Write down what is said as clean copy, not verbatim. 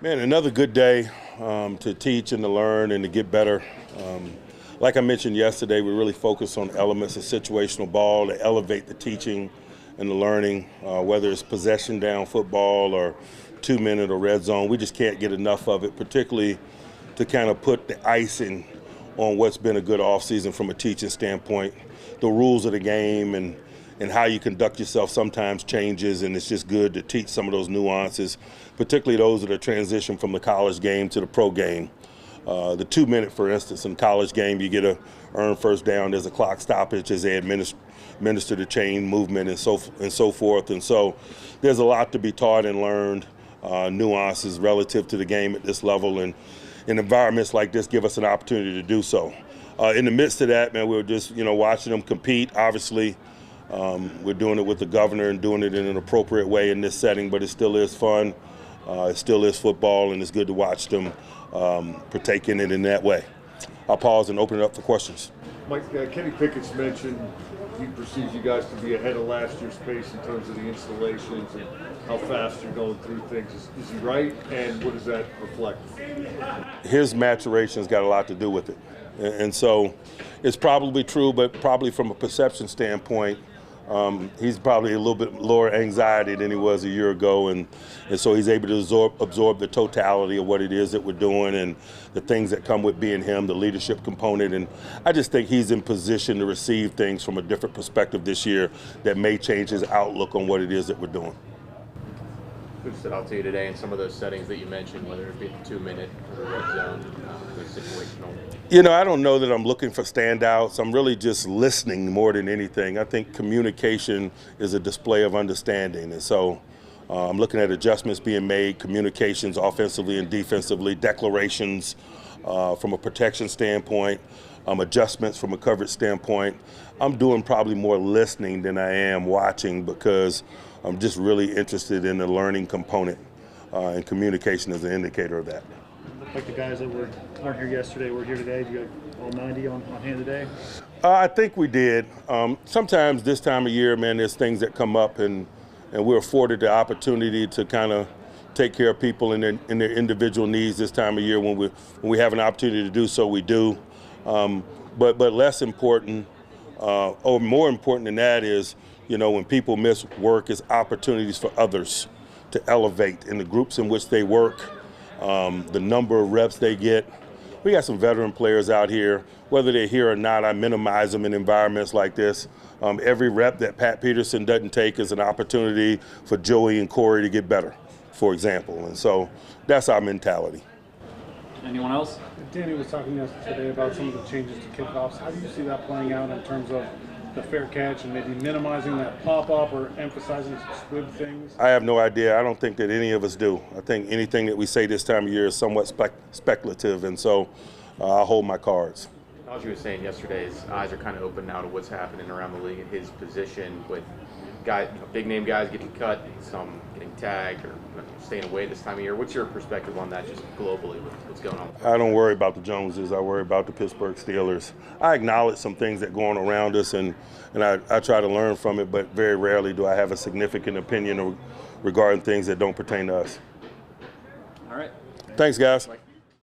Man, another good day to teach and to learn and to get better. Like I mentioned yesterday, we really focus on elements of situational ball to elevate the teaching and the learning, whether it's possession down football or 2-minute or red zone. We just can't get enough of it, particularly to kind of put the icing on what's been a good offseason from a teaching standpoint. The rules of the game and how you conduct yourself sometimes changes, and it's just good to teach some of those nuances, particularly those that are transition from the college game to the pro game. The 2-minute, for instance, in college game, you get a earned first down. There's a clock stoppage as they administer the chain movement and so forth. And so there's a lot to be taught and learned, nuances relative to the game at this level, and environments like this give us an opportunity to do so. In the midst of that, man, we were just watching them compete. Obviously, we're doing it with the governor and doing it in an appropriate way in this setting, but it still is fun. It still is football, and it's good to watch them partake in it in that way. I'll pause and open it up for questions. Mike, Kenny Pickett's mentioned he perceives you guys to be ahead of last year's pace in terms of the installations and how fast you're going through things. Is he right, and what does that reflect? His maturation's got a lot to do with it. And so it's probably true, but probably from a perception standpoint, he's probably a little bit lower anxiety than he was a year ago, and so he's able to absorb the totality of what it is that we're doing and the things that come with being him, the leadership component. And I just think he's in position to receive things from a different perspective this year that may change his outlook on what it is that we're doing. Who stood out to you today in some of those settings that you mentioned, whether it be the 2-minute or the red zone, the situational? I don't know that I'm looking for standouts. I'm really just listening more than anything. I think communication is a display of understanding. And so I'm looking at adjustments being made, communications offensively and defensively, declarations from a protection standpoint, adjustments from a coverage standpoint. I'm doing probably more listening than I am watching, because I'm just really interested in the learning component, and communication is an indicator of that. Like the guys that weren't here yesterday were here today. Do you have all 90 on hand today? I think we did. Sometimes this time of year, man, there's things that come up, and we're afforded the opportunity to kind of take care of people in their individual needs this time of year. When we have an opportunity to do so, we do. But less important, or more important than that, is when people miss work, is opportunities for others to elevate in the groups in which they work. The number of reps they get. We got some veteran players out here. Whether they're here or not, I minimize them in environments like this. Every rep that Pat Peterson doesn't take is an opportunity for Joey and Corey to get better, for example. And so that's our mentality. Anyone else? Danny was talking yesterday about some of the changes to kickoffs. How do you see that playing out in terms of the fair catch and maybe minimizing that pop-up or emphasizing some squib things? I have no idea. I don't think that any of us do. I think anything that we say this time of year is somewhat speculative, and so I'll hold my cards. As you were saying yesterday, his eyes are kind of open now to what's happening around the league at his position, with guys, big-name guys getting cut, some getting tagged or staying away this time of year. What's your perspective on that, just globally, with what's going on? I don't worry about the Joneses. I worry about the Pittsburgh Steelers. I acknowledge some things that go on around us, and I try to learn from it, but very rarely do I have a significant opinion regarding things that don't pertain to us. All right. Thanks, guys.